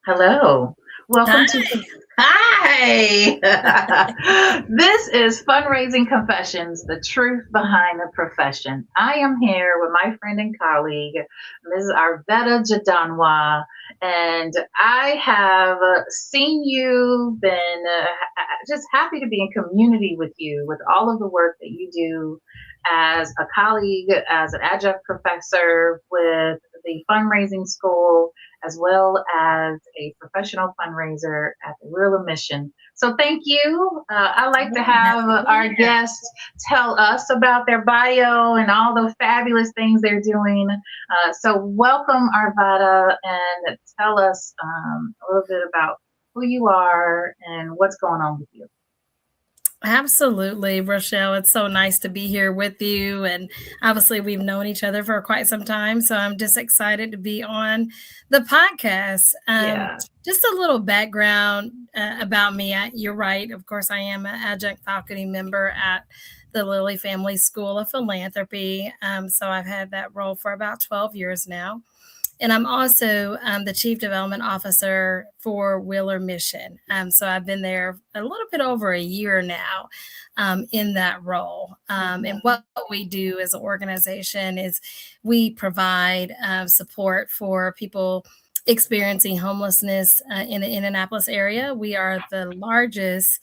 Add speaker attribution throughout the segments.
Speaker 1: Hello. Welcome to
Speaker 2: Hi.
Speaker 1: Hi. This is Fundraising Confessions, the truth behind the profession. I am here with my friend and colleague, Ms. Arvetta Jideonwo, and I have seen you, been just happy to be in community with you, with all of the work that you do as a colleague, as an adjunct professor with the fundraising school, as well as a professional fundraiser at the Rural Mission. So thank you. I like to
Speaker 2: Yeah,
Speaker 1: have
Speaker 2: happy to be
Speaker 1: our
Speaker 2: here.
Speaker 1: guests tell us about their bio and all the fabulous things they're doing. So welcome, Arvada, and tell us a little bit about who you are and what's going on with you.
Speaker 2: Absolutely, Rochelle. It's so nice to be here with you. And obviously, we've known each other for quite some time. So I'm just excited to be on the podcast.
Speaker 1: Yeah.
Speaker 2: Just a little background about me. You're right. Of course, I am an adjunct faculty member at the Lilly Family School of Philanthropy. So I've had that role for about 12 years now. And I'm also the Chief Development Officer for Wheeler Mission. So I've been there a little bit over a year now in that role. And
Speaker 1: Mhm.
Speaker 2: what we do as an organization is we provide support for people experiencing homelessness in the Indianapolis area. We are the largest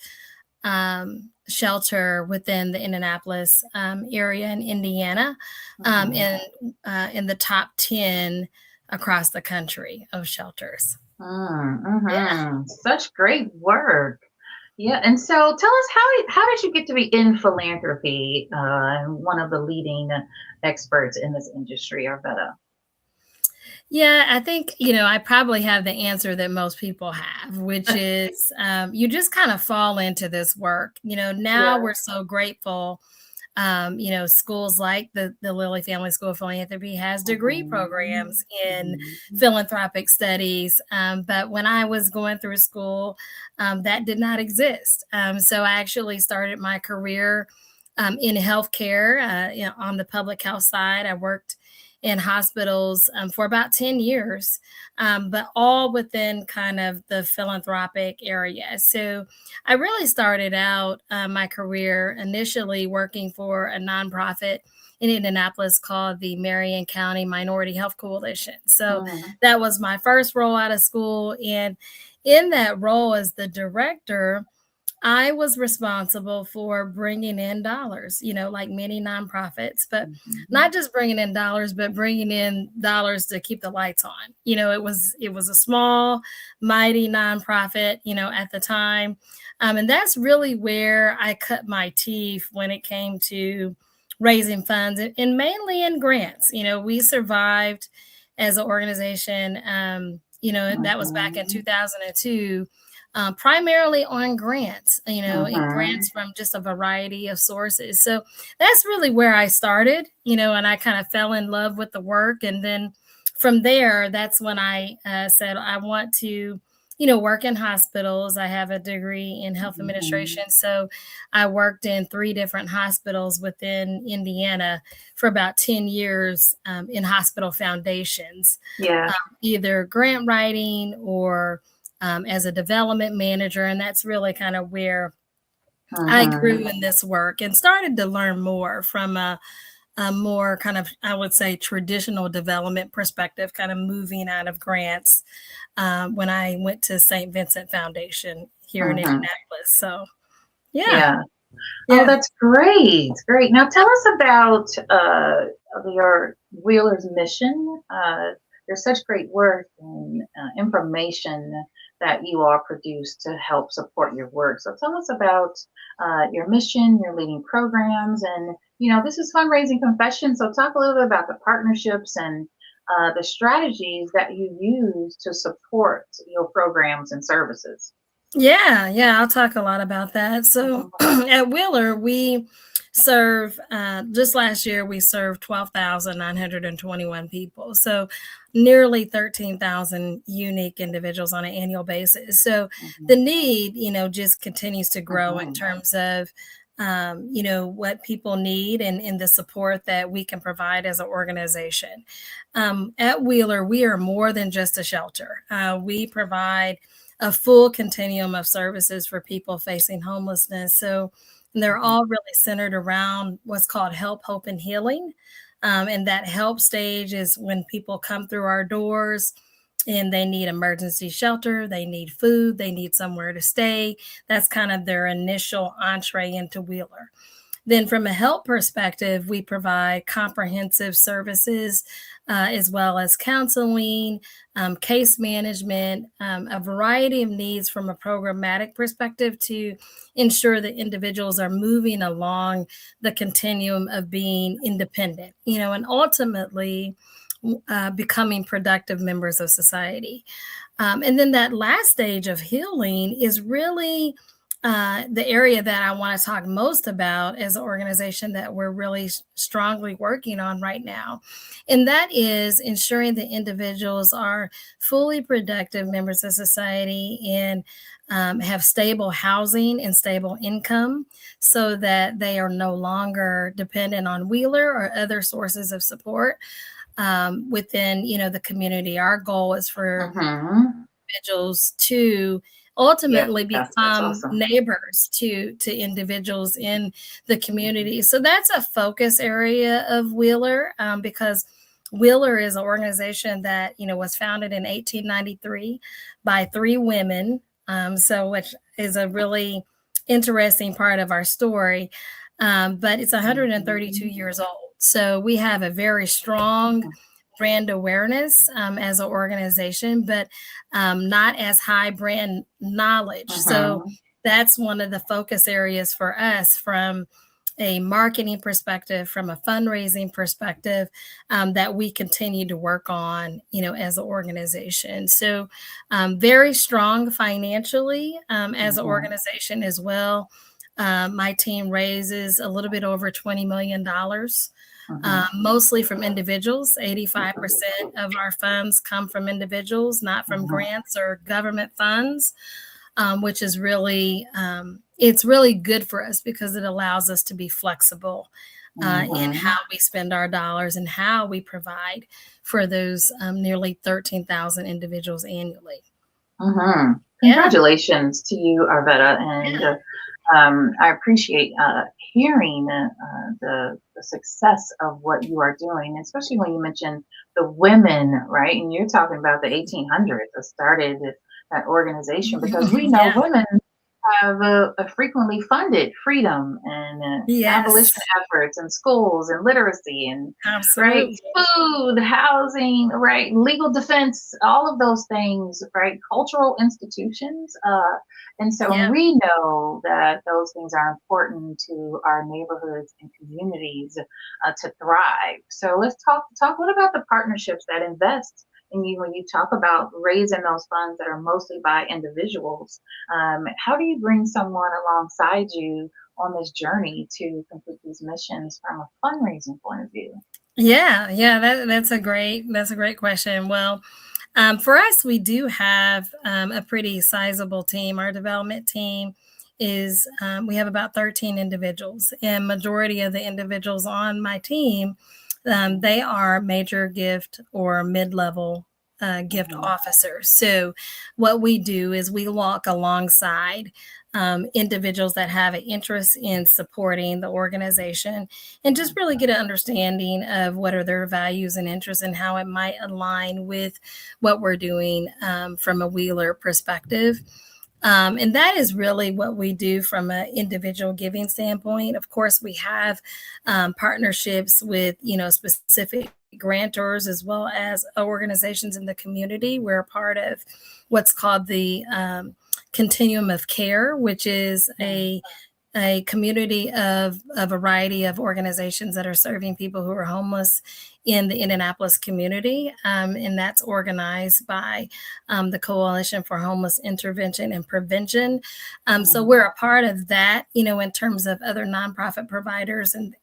Speaker 2: shelter within the Indianapolis area in Indiana,
Speaker 1: Mhm.
Speaker 2: and in the top 10 across the country of shelters. Yeah.
Speaker 1: Such great work. Yeah, and so tell us how did you get to be in philanthropy and one of the leading experts in this industry, Arvetta?
Speaker 2: Yeah, I think, I probably have the answer that most people have, which is you just kind of fall into this work. Now
Speaker 1: Yeah.
Speaker 2: we're so grateful. Schools like the Lilly Family School of Philanthropy has degree
Speaker 1: Mhm.
Speaker 2: programs in
Speaker 1: Mhm.
Speaker 2: philanthropic studies. But when I was going through school, that did not exist. So I actually started my career in healthcare, on the public health side. I worked in hospitals for about 10 years, but all within kind of the philanthropic area. So I really started out my career initially working for a nonprofit in Indianapolis called the Marion County Minority Health Coalition. So
Speaker 1: Mhm.
Speaker 2: that was my first role out of school. And in that role as the director, I was responsible for bringing in dollars, like many nonprofits, but
Speaker 1: Mhm.
Speaker 2: not just bringing in dollars, but bringing in dollars to keep the lights on. It was a small, mighty nonprofit, at the time, and that's really where I cut my teeth when it came to raising funds, and mainly in grants. We survived as an organization. That was back in
Speaker 1: Mhm.
Speaker 2: 2002, primarily on grants, and
Speaker 1: Mhm.
Speaker 2: grants from just a variety of sources. So that's really where I started, and I kind of fell in love with the work. And then from there, that's when I said, I want to, work in hospitals. I have a degree in health
Speaker 1: Mhm.
Speaker 2: administration. So I worked in three different hospitals within Indiana for about 10 years in hospital foundations,
Speaker 1: Yeah.
Speaker 2: either grant writing or as a development manager. And that's really kind of where I
Speaker 1: Mhm.
Speaker 2: grew in this work and started to learn more from a more kind of, I would say, traditional development perspective, kind of moving out of grants when I went to St. Vincent Foundation here in
Speaker 1: Mhm.
Speaker 2: Indianapolis. So, yeah,
Speaker 1: Yeah. Oh,
Speaker 2: yeah.
Speaker 1: that's great. Great. Now tell us about your Wheeler's mission. There's such great work and information that you all produce to help support your work. So tell us about your mission, your leading programs, and this is fundraising confession. So talk a little bit about the partnerships and the strategies that you use to support your programs and services.
Speaker 2: Yeah, I'll talk a lot about that. So
Speaker 1: Mhm.
Speaker 2: at Wheeler, we serve, just last year, we served 12,921 people. So nearly 13,000 unique individuals on an annual basis. So the
Speaker 1: Mhm.
Speaker 2: need, just continues to grow in
Speaker 1: Mhm.
Speaker 2: terms of what people need and the support that we can provide as an organization. At Wheeler, we are more than just a shelter. We provide a full continuum of services for people facing homelessness. So they're all really centered around what's called help, hope, and healing. And that help stage is when people come through our doors and they need emergency shelter, they need food, they need somewhere to stay. That's kind of their initial entree into Wheeler. Then, from a help perspective, we provide comprehensive services as well as counseling, case management, a variety of needs from a programmatic perspective to ensure that individuals are moving along the continuum of being independent, and ultimately becoming productive members of society. And then that last stage of healing is really the area that I want to talk most about as an organization that we're really strongly working on right now. And that is ensuring that individuals are fully productive members of society and have stable housing and stable income so that they are no longer dependent on Wheeler or other sources of support within, the community. Our goal is for individuals to ultimately become neighbors to individuals in the community. So that's a focus area of Wheeler because Wheeler is an organization that, was founded in 1893 by 3 women. Which is a really interesting part of our story. But it's 132 years old. So we have a very strong brand awareness as an organization, but not as high brand knowledge. So that's one of the focus areas for us from a marketing perspective, from a fundraising perspective, that we continue to work on, as an organization. So very strong financially as an organization as well. My team raises a little bit over $20 million. Mostly from individuals. 85% of our funds come from individuals, not from grants or government funds, which is really, it's really good for us because it allows us to be flexible in how we spend our dollars and how we provide for those nearly 13,000 individuals annually.
Speaker 1: Congratulations to you, Arvetta, and I appreciate hearing the success of what you are doing, especially when you mentioned the women, right? And you're talking about the 1800s that started that organization, because we know women have frequently funded freedom and abolition efforts in schools and literacy and right, food, housing, right, legal defense, all of those things, right, cultural institutions. And so we know that those things are important to our neighborhoods and communities to thrive. So let's talk. What about the partnerships that invest in you when you talk about raising those funds that are mostly by individuals? How do you bring someone alongside you on this journey to complete these missions from a fundraising point of view?
Speaker 2: That's a great question. Well, for us, we do have a pretty sizable team. Our development team is we have about 13 individuals, and majority of the individuals on my team, they are major gift or mid-level gift officers. So what we do is we walk alongside individuals that have an interest in supporting the organization and just really get an understanding of what are their values and interests and how it might align with what we're doing from a Wheeler perspective. And that is really what we do from an individual giving standpoint. Of course, we have partnerships with, specific grantors as well as organizations in the community. We're a part of what's called the Continuum of Care, which is a community of a variety of organizations that are serving people who are homeless in the Indianapolis community. And that's organized by the Coalition for Homeless Intervention and Prevention. So we're a part of that, in terms of other nonprofit providers. And,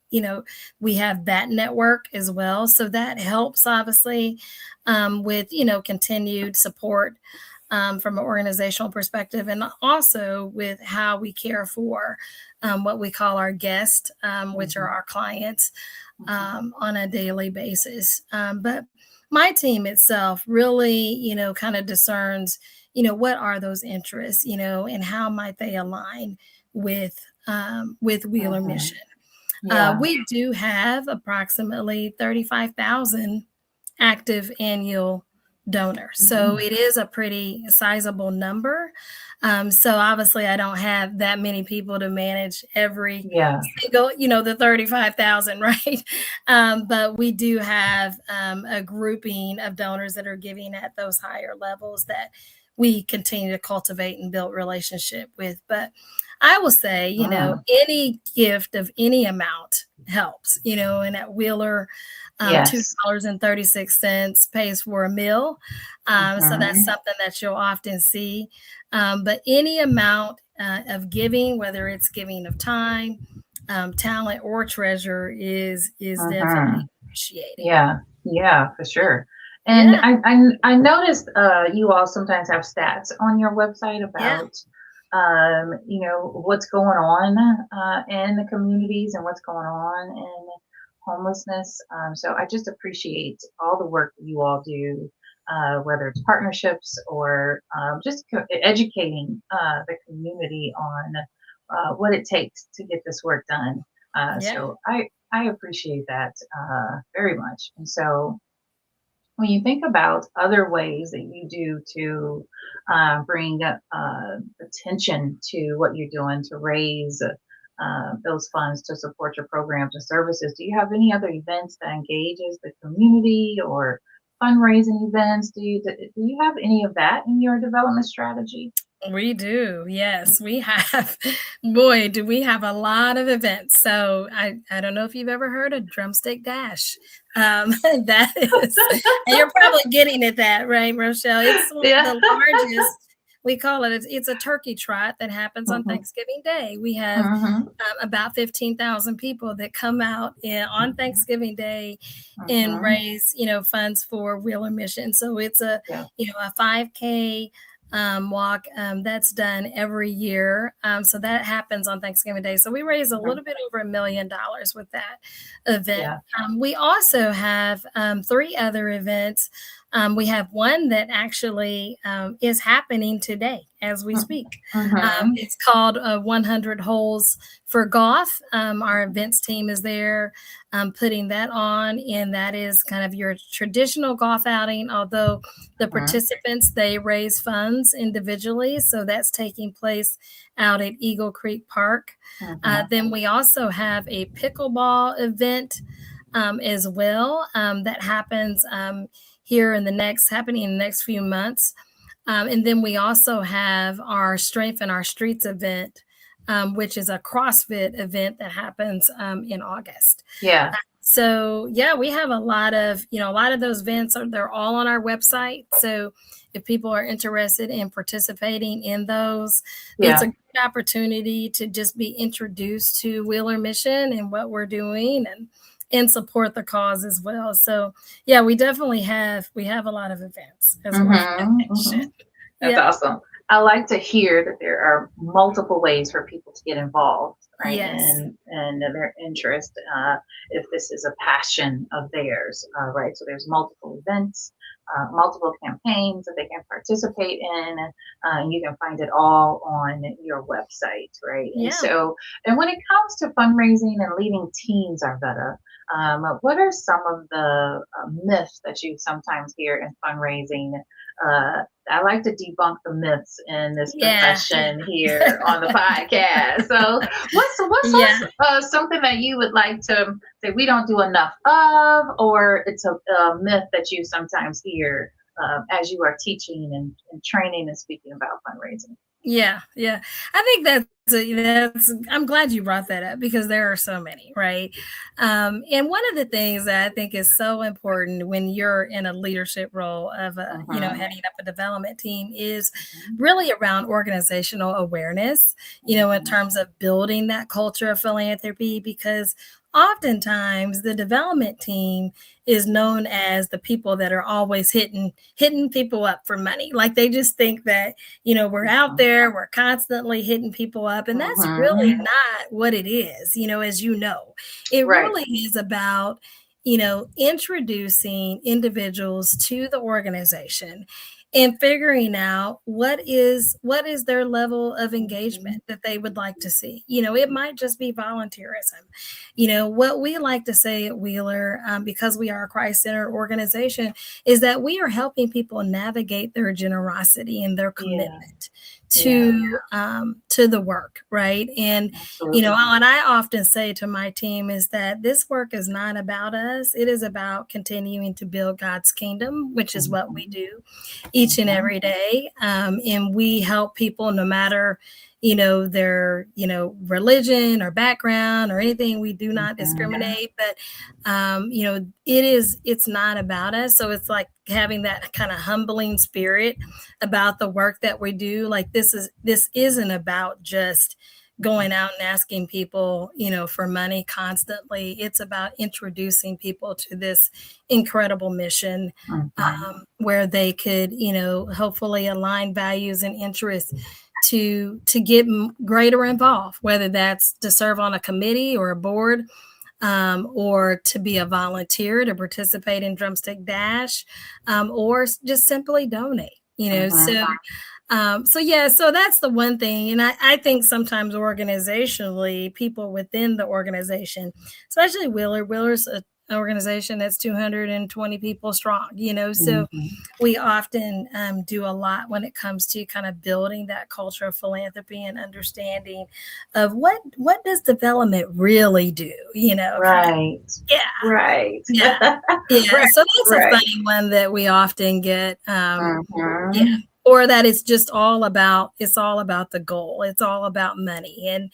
Speaker 2: we have that network as well. So that helps, obviously, with, continued support from an organizational perspective, and also with how we care for what we call our guests, which are our clients, on a daily basis. But my team itself really, kind of discerns, what are those interests, and how might they align with Wheeler
Speaker 1: Mhm.
Speaker 2: Mission.
Speaker 1: Yeah.
Speaker 2: We do have approximately 35,000 active annual donors. So
Speaker 1: Mhm.
Speaker 2: it is a pretty sizable number. So obviously, I don't have that many people to manage every
Speaker 1: Yeah.
Speaker 2: single, the 35,000, right? But we do have a grouping of donors that are giving at those higher levels that we continue to cultivate and build relationship with. But I will say,
Speaker 1: Mm.
Speaker 2: any gift of any amount helps, and at Wheeler,
Speaker 1: Yes.
Speaker 2: $2.36 pays for a meal. So that's
Speaker 1: Mhm.
Speaker 2: something that you'll often see. But any amount of giving, whether it's giving of time, talent, or treasure, is definitely
Speaker 1: Mhm.
Speaker 2: appreciated.
Speaker 1: Yeah. Yeah, for sure. And
Speaker 2: Yeah,
Speaker 1: I noticed you all sometimes have stats on your website
Speaker 2: yeah,
Speaker 1: about what's going on in the communities and what's going on in homelessness. So I just appreciate all the work that you all do, whether it's partnerships or just educating the community on what it takes to get this work done.
Speaker 2: yeah.
Speaker 1: So I appreciate that very much. And so when you think about other ways that you do to bring attention to what you're doing to raise those funds to support your programs and services, do you have any other events that engages the community or fundraising events? Do you have any of that in your development strategy?
Speaker 2: We do. Yes, we have. Boy, do we have a lot of events. So I don't know if you've ever heard of Drumstick Dash. That is, and you're probably getting at that, right, Rochelle? It's one of
Speaker 1: Yeah.
Speaker 2: the largest. We call it. It's a turkey trot that happens on
Speaker 1: Hmm.
Speaker 2: Thanksgiving Day. We have
Speaker 1: Hmm.
Speaker 2: about 15,000 people that come out on Thanksgiving Day and
Speaker 1: Hmm.
Speaker 2: raise, funds for Wheeler Mission. So it's
Speaker 1: Yeah.
Speaker 2: a 5K walk that's done every year. So that happens on Thanksgiving Day. So we raise a
Speaker 1: Mhm.
Speaker 2: little bit over $1 million with that event.
Speaker 1: Yeah.
Speaker 2: We also have three other events. We have one that actually is happening today as we speak.
Speaker 1: Mm-hmm.
Speaker 2: It's called 100 Holes for Golf. Our events team is there putting that on, and that is kind of your traditional golf outing, although the participants, they raise funds individually. So that's taking place out at Eagle Creek Park.
Speaker 1: Hmm.
Speaker 2: Then we also have a pickleball event as well that happens here happening in the next few months. And then we also have our Strength in Our Streets event, which is a CrossFit event that happens in August.
Speaker 1: Yeah.
Speaker 2: So yeah, we have a lot of those events they're all on our website. So if people are interested in participating in those, it's a
Speaker 1: Yeah.
Speaker 2: good opportunity to just be introduced to Wheeler Mission and what we're doing and support the cause as well. So yeah, we have a lot of events as well.
Speaker 1: Mhm, mhm. That's
Speaker 2: Yeah.
Speaker 1: awesome. I like to hear that there are multiple ways for people to get involved, right?
Speaker 2: Yes.
Speaker 1: And their interest, if this is a passion of theirs, right? So there's multiple events, multiple campaigns that they can participate in, and you can find it all on your website, right? And
Speaker 2: Yeah.
Speaker 1: so, and when it comes to fundraising and leading teams, Arvetta, what are some of the myths that you sometimes hear in fundraising? I like to debunk the myths in this
Speaker 2: Yeah.
Speaker 1: profession here on the podcast. So, what's
Speaker 2: Yeah.
Speaker 1: something that you would like to say we don't do enough of, or it's a myth that you sometimes hear as you are teaching and training and speaking about fundraising?
Speaker 2: Yeah, yeah. I think that's I'm glad you brought that up because there are so many, right? And one of the things that I think is so important when you're in a leadership role of
Speaker 1: Mm-hmm.
Speaker 2: heading up a development team is
Speaker 1: Mm-hmm.
Speaker 2: really around organizational awareness, in
Speaker 1: Mm-hmm.
Speaker 2: terms of building that culture of philanthropy because oftentimes the development team is known as the people that are always hitting people up for money. Like they just think that, we're out there, we're constantly hitting people up. And that's really not what it is, as you know. It
Speaker 1: Right.
Speaker 2: really is about, introducing individuals to the organization and figuring out what is their level of engagement that they would like to see. It might just be volunteerism. What we like to say at Wheeler, because we are a Christ-centered organization, is that we are helping people navigate their generosity and their commitment to the work, right? And
Speaker 1: Absolutely.
Speaker 2: what I often say to my team is that this work is not about us. It is about continuing to build God's kingdom, which is what we do each and every day. And we help people no matter, their, religion or background or anything. We do not discriminate, but, it's not about us. So it's like having that kind of humbling spirit about the work that we do. Like this isn't about just going out and asking people, for money constantly. It's about introducing people to this incredible mission where they could, hopefully align values and interests to get greater involved, whether that's to serve on a committee or a board, or to be a volunteer to participate in Drumstick Dash, or just simply donate. So that's the one thing. And I think sometimes organizationally, people within the organization, especially Wheeler's an organization that's 220 people strong, so we often do a lot when it comes to kind of building that culture of philanthropy and understanding of what does development really do,
Speaker 1: Right.
Speaker 2: Yeah.
Speaker 1: Right.
Speaker 2: Yeah.
Speaker 1: Right.
Speaker 2: So that's a funny one that we often get. Yeah. Or that it's all about the goal. It's all about money. And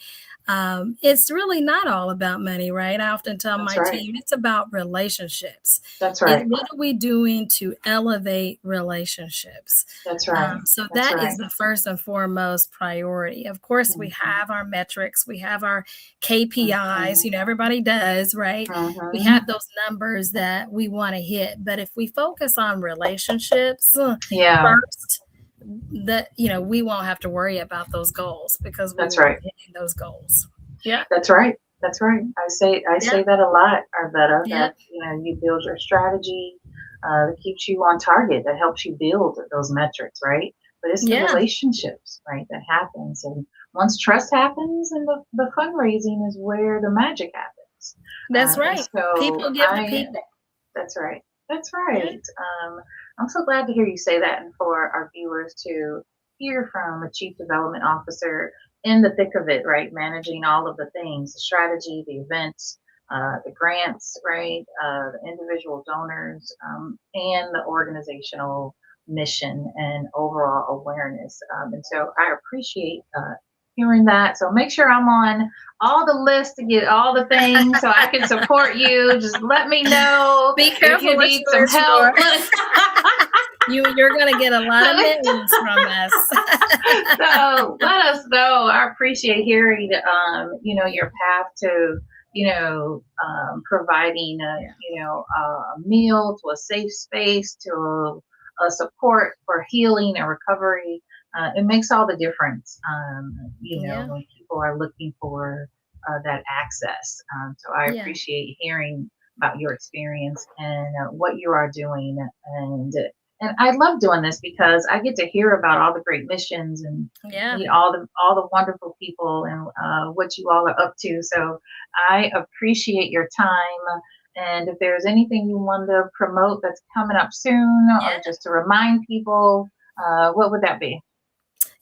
Speaker 2: it's really not all about money, right? I often tell my team it's about relationships.
Speaker 1: That's right.
Speaker 2: What are we doing to elevate relationships?
Speaker 1: That's right.
Speaker 2: So that is the first and foremost priority. Of course, we have our metrics, we have our KPIs, everybody does, right? We have those numbers that we want to hit. But if we focus on relationships first, that we won't have to worry about those goals because we're hitting those goals. Yeah,
Speaker 1: that's right. I say that a lot, Arvetta. That you build your strategy that keeps you on target, that helps you build those metrics, right? But it's the relationships, right, that happens. And once trust happens, and the fundraising is where the magic happens.
Speaker 2: That's right.
Speaker 1: So
Speaker 2: people give to people.
Speaker 1: That's right. I'm so glad to hear you say that, and for our viewers to hear from a chief development officer in the thick of it, right? Managing all of the things, the strategy, the events, the grants, right? The individual donors, and the organizational mission and overall awareness. And so I appreciate hearing that. So make sure I'm on all the lists to get all the things so I can support you. Just let me know.
Speaker 2: Be careful
Speaker 1: if you need some help.
Speaker 2: You're going to get a lot of mittens from us.
Speaker 1: So let us know. I appreciate hearing, your path to, providing, a meal, to a safe space, to a support for healing and recovery. It makes all the difference, when people are looking for that access. So I appreciate hearing about your experience and what you are doing. And I love doing this because I get to hear about all the great missions and meet all the wonderful people and what you all are up to. So I appreciate your time. And if there's anything you want to promote that's coming up soon, or just to remind people, what would that be?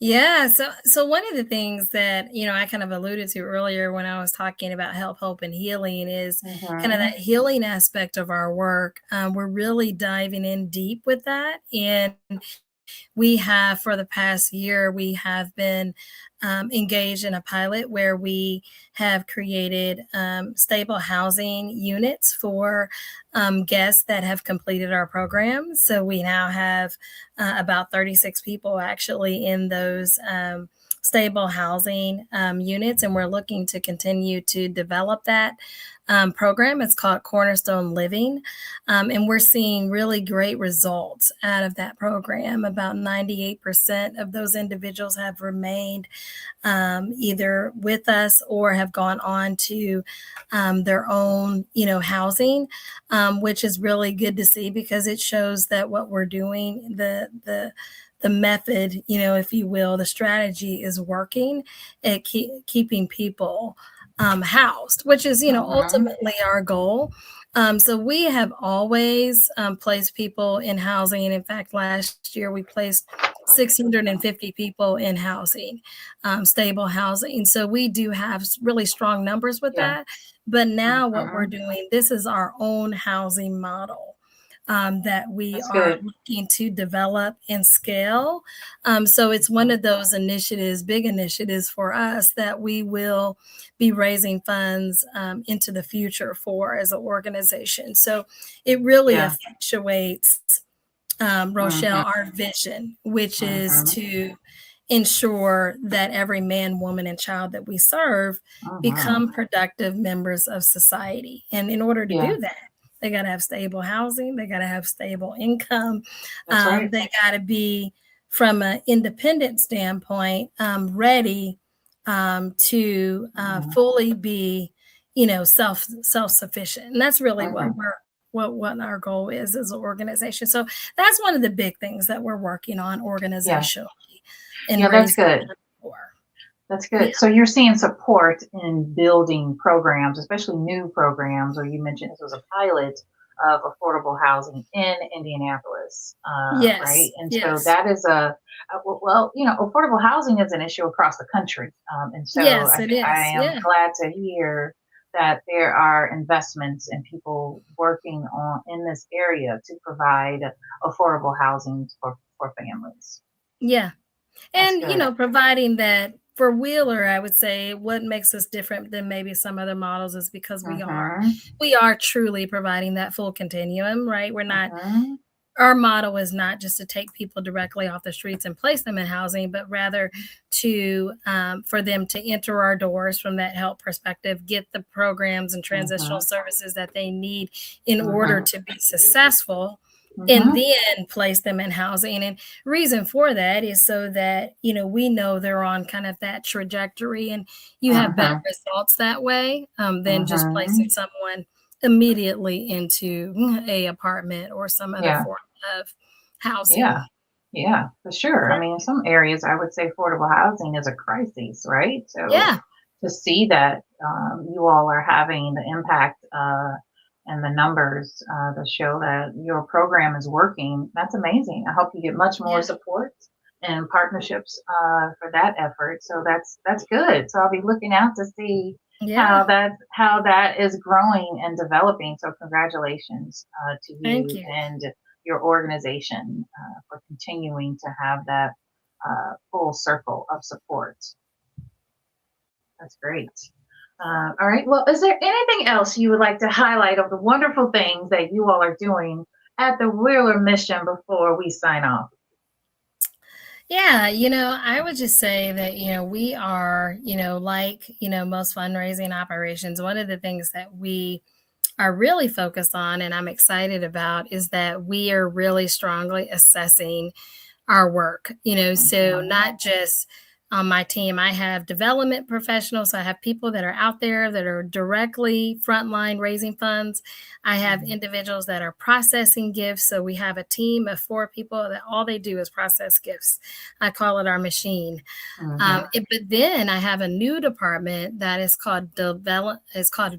Speaker 2: Yeah. So one of the things that, I kind of alluded to earlier when I was talking about help, hope, and healing is kind of that healing aspect of our work. We're really diving in deep with that. And we have, for the past year, we have been engaged in a pilot where we have created stable housing units for guests that have completed our program. So we now have about 36 people actually in those stable housing units, and we're looking to continue to develop that program. It's called Cornerstone Living, and we're seeing really great results out of that program. About 98% of those individuals have remained either with us or have gone on to their own, housing, which is really good to see because it shows that what we're doing, the method, if you will, the strategy is working at keeping people housed, which is, ultimately our goal. So we have always placed people in housing. In fact, last year we placed 650 people in housing, stable housing. So we do have really strong numbers with
Speaker 1: Yeah.
Speaker 2: that. But now what we're doing, this is our own housing model. That we
Speaker 1: That's
Speaker 2: are
Speaker 1: good.
Speaker 2: looking to develop and scale. So it's one of those initiatives, big initiatives for us that we will be raising funds into the future for as an organization. So it really
Speaker 1: Yeah.
Speaker 2: effectuates, Rochelle,
Speaker 1: Mhm.
Speaker 2: our vision, which is
Speaker 1: Mhm.
Speaker 2: to ensure that every man, woman, and child that we serve
Speaker 1: Mhm.
Speaker 2: become productive members of society. And in order to
Speaker 1: Yeah.
Speaker 2: do that, they got to have stable housing, they got to have stable income,
Speaker 1: That's right.
Speaker 2: they got to be, from an independent standpoint, ready to
Speaker 1: Mhm.
Speaker 2: fully be, self sufficient. And that's really what
Speaker 1: Mhm.
Speaker 2: we're what our goal is as an organization. So that's one of the big things that we're working on
Speaker 1: Yeah.
Speaker 2: organizationally and
Speaker 1: Yeah, that's
Speaker 2: raising
Speaker 1: good.
Speaker 2: funds for.
Speaker 1: That's
Speaker 2: Yeah.
Speaker 1: good. So you're seeing support in building programs, especially new programs, or you mentioned this was a pilot of affordable housing in Indianapolis, right?
Speaker 2: Yes.
Speaker 1: And so
Speaker 2: Yes.
Speaker 1: that is well, affordable housing is an issue across the country. And so
Speaker 2: Yes, it
Speaker 1: I
Speaker 2: is.
Speaker 1: am
Speaker 2: Yeah.
Speaker 1: glad to hear that there are investments and people working on in this area to provide affordable housing for families.
Speaker 2: Yeah.
Speaker 1: That's
Speaker 2: And,
Speaker 1: good.
Speaker 2: providing that for Wheeler, I would say what makes us different than maybe some other models is because
Speaker 1: Mm-hmm.
Speaker 2: we are truly providing that full continuum, right? We're not
Speaker 1: Mm-hmm.
Speaker 2: Our motto is not just to take people directly off the streets and place them in housing, but rather to for them to enter our doors from that help perspective, get the programs and transitional
Speaker 1: Mm-hmm.
Speaker 2: services that they need in order
Speaker 1: Mm-hmm.
Speaker 2: to be successful, and
Speaker 1: Mm-hmm.
Speaker 2: then place them in housing. And reason for that is so that we know they're on kind of that trajectory, and you have better
Speaker 1: Mm-hmm.
Speaker 2: results that way than just placing
Speaker 1: Mm-hmm.
Speaker 2: someone immediately into a apartment or some other
Speaker 1: Yeah.
Speaker 2: form of housing.
Speaker 1: Yeah. Yeah, for sure. I
Speaker 2: Yeah.
Speaker 1: mean, in some areas, I would say affordable housing is a crisis, right? So
Speaker 2: Yeah.
Speaker 1: to see that you all are having the impact and the numbers that show that your program is working, that's amazing. I hope you get much more
Speaker 2: Yeah.
Speaker 1: support and partnerships for that effort. So that's good. So I'll be looking out to see
Speaker 2: Yeah.
Speaker 1: how that is growing and developing. So congratulations to
Speaker 2: Thank
Speaker 1: you
Speaker 2: you.
Speaker 1: and your organization for continuing to have that full circle of support. That's great. All right. Well, is there anything else you would like to highlight of the wonderful things that you all are doing at the Wheeler Mission before we sign off?
Speaker 2: Yeah, I would just say that, we are, like, most fundraising operations, one of the things that we are really focused on and I'm excited about is that we are really strongly assessing our work, so
Speaker 1: Mm-hmm.
Speaker 2: not just on my team. I have development professionals. So I have people that are out there that are directly frontline raising funds. I have individuals that are processing gifts. So we have a team of 4 people that all they do is process gifts. I call it our machine.
Speaker 1: Mm-hmm.
Speaker 2: But then I have a new department that is called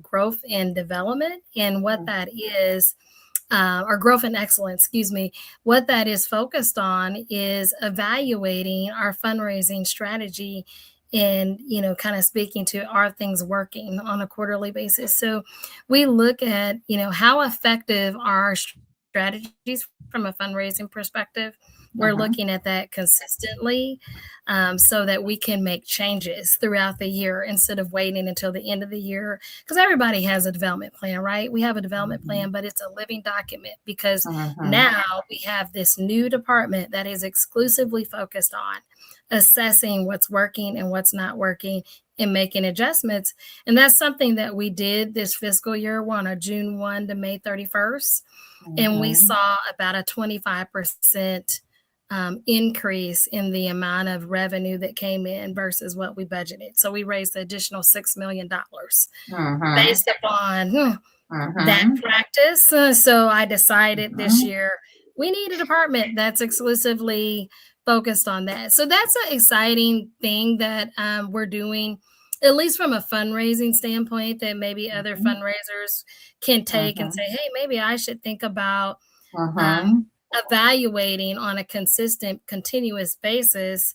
Speaker 2: growth and development. And what that is, or growth and excellence, excuse me, what that is focused on is evaluating our fundraising strategy and, kind of speaking to are things working on a quarterly basis. So we look at, how effective are our strategies from a fundraising perspective. We're
Speaker 1: Mm-hmm.
Speaker 2: looking at that consistently so that we can make changes throughout the year instead of waiting until the end of the year. Because everybody has a development plan, right? We have a development
Speaker 1: Mm-hmm.
Speaker 2: plan, but it's a living document because
Speaker 1: Mm-hmm.
Speaker 2: now we have this new department that is exclusively focused on assessing what's working and what's not working and making adjustments. And that's something that we did this fiscal year, on a June 1 to May 31st. And we
Speaker 1: Mm-hmm.
Speaker 2: saw about a 25% increase in the amount of revenue that came in versus what we budgeted. So we raised the additional $6 million
Speaker 1: Mm-hmm.
Speaker 2: based upon that
Speaker 1: Mm-hmm.
Speaker 2: practice. So I decided this
Speaker 1: Mm-hmm.
Speaker 2: year we need a department that's exclusively focused on that. So that's an exciting thing that we're doing, at least from a fundraising standpoint, that maybe other
Speaker 1: Mm-hmm.
Speaker 2: fundraisers can take and say,
Speaker 1: Mm-hmm.
Speaker 2: hey, maybe I should think about um,
Speaker 1: Mm-hmm.
Speaker 2: evaluating on a consistent, continuous basis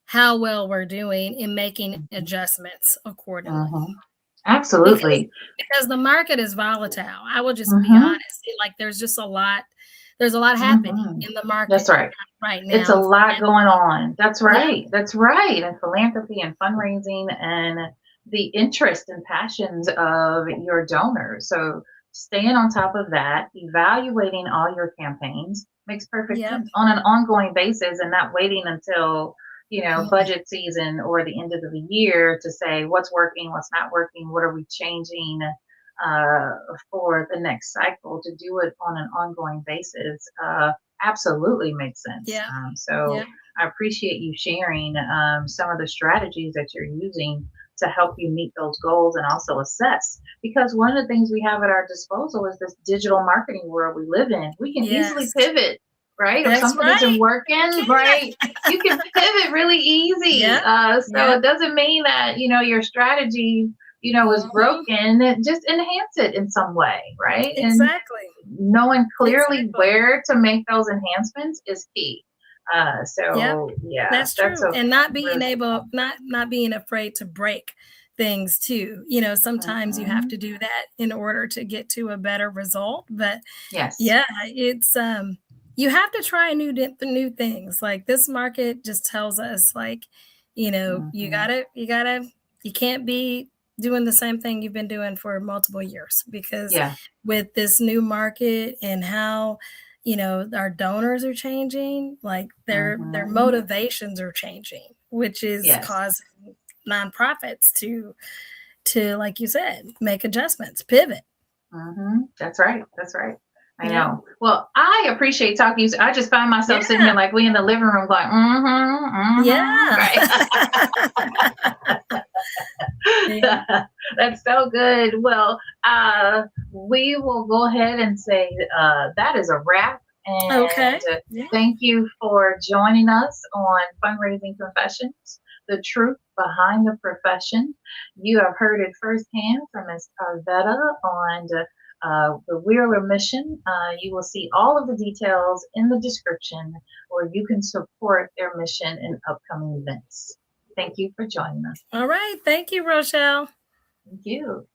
Speaker 2: how well we're doing and making adjustments accordingly.
Speaker 1: Mm-hmm.
Speaker 2: Because
Speaker 1: Absolutely.
Speaker 2: the market is volatile. I will just be
Speaker 1: Mm-hmm.
Speaker 2: honest. Like there's a lot happening
Speaker 1: Mm-hmm.
Speaker 2: in the
Speaker 1: That's
Speaker 2: market
Speaker 1: right.
Speaker 2: right
Speaker 1: It's a
Speaker 2: now.
Speaker 1: lot going on. That's
Speaker 2: Yeah,
Speaker 1: right. That's right. And philanthropy and fundraising and the interest and passions of your donors. So staying on top of that, evaluating all your campaigns makes perfect
Speaker 2: yep.
Speaker 1: sense on an ongoing basis and not waiting until,
Speaker 2: Mhm.
Speaker 1: budget season or the end of the year to say what's working, what's not working, what are we changing uh, for the next cycle. To do it on an ongoing basis absolutely makes sense.
Speaker 2: Yeah,
Speaker 1: So
Speaker 2: yeah,
Speaker 1: I appreciate you sharing some of the strategies that you're using to help you meet those goals and also assess. Because one of the things we have at our disposal is this digital marketing world we live in. We can easily
Speaker 2: yes.
Speaker 1: pivot, right? If
Speaker 2: That's
Speaker 1: something isn't
Speaker 2: right. You
Speaker 1: working, right,
Speaker 2: can.
Speaker 1: you can pivot really easy.
Speaker 2: Yep,
Speaker 1: So
Speaker 2: yep.
Speaker 1: it doesn't mean that, your strategy, is
Speaker 2: Mhm.
Speaker 1: broken. Just enhance it in some way, right? And
Speaker 2: Exactly,
Speaker 1: knowing clearly
Speaker 2: exactly.
Speaker 1: where to make those enhancements is key.
Speaker 2: Yep,
Speaker 1: So yeah,
Speaker 2: that's
Speaker 1: that's
Speaker 2: true,
Speaker 1: a
Speaker 2: and not being
Speaker 1: really good
Speaker 2: able
Speaker 1: point.
Speaker 2: not being afraid to break things too. Sometimes you have
Speaker 1: Hmm.
Speaker 2: to do that in order to get to a better result, but
Speaker 1: Yes.
Speaker 2: yeah, it's, you have to try new things. Like, this market just tells us, like, you
Speaker 1: Hmm.
Speaker 2: you can't be doing the same thing you've been doing for multiple years, because
Speaker 1: Yeah.
Speaker 2: with this new market and how, our donors are changing, like, their
Speaker 1: Hmm.
Speaker 2: motivations are changing, which is
Speaker 1: Yes.
Speaker 2: causing nonprofits to, like you said, make adjustments, pivot.
Speaker 1: That's right. That's right. I
Speaker 2: Yeah.
Speaker 1: know. Well, I appreciate talking to you. So I just find myself sitting here
Speaker 2: Yeah.
Speaker 1: like we in the living room going,
Speaker 2: Yeah.
Speaker 1: right.
Speaker 2: Yeah.
Speaker 1: That's so good. Well, we will go ahead and say that is a wrap.
Speaker 2: Okay.
Speaker 1: And
Speaker 2: Yeah.
Speaker 1: thank you for joining us on Fundraising Confessions, the truth behind the profession. You have heard it firsthand from Ms. Arvetta on the Wheeler mission. You will see all of the details in the description where you can support their mission in upcoming events. Thank you for joining us.
Speaker 2: All right. Thank you, Rochelle.
Speaker 1: Thank you.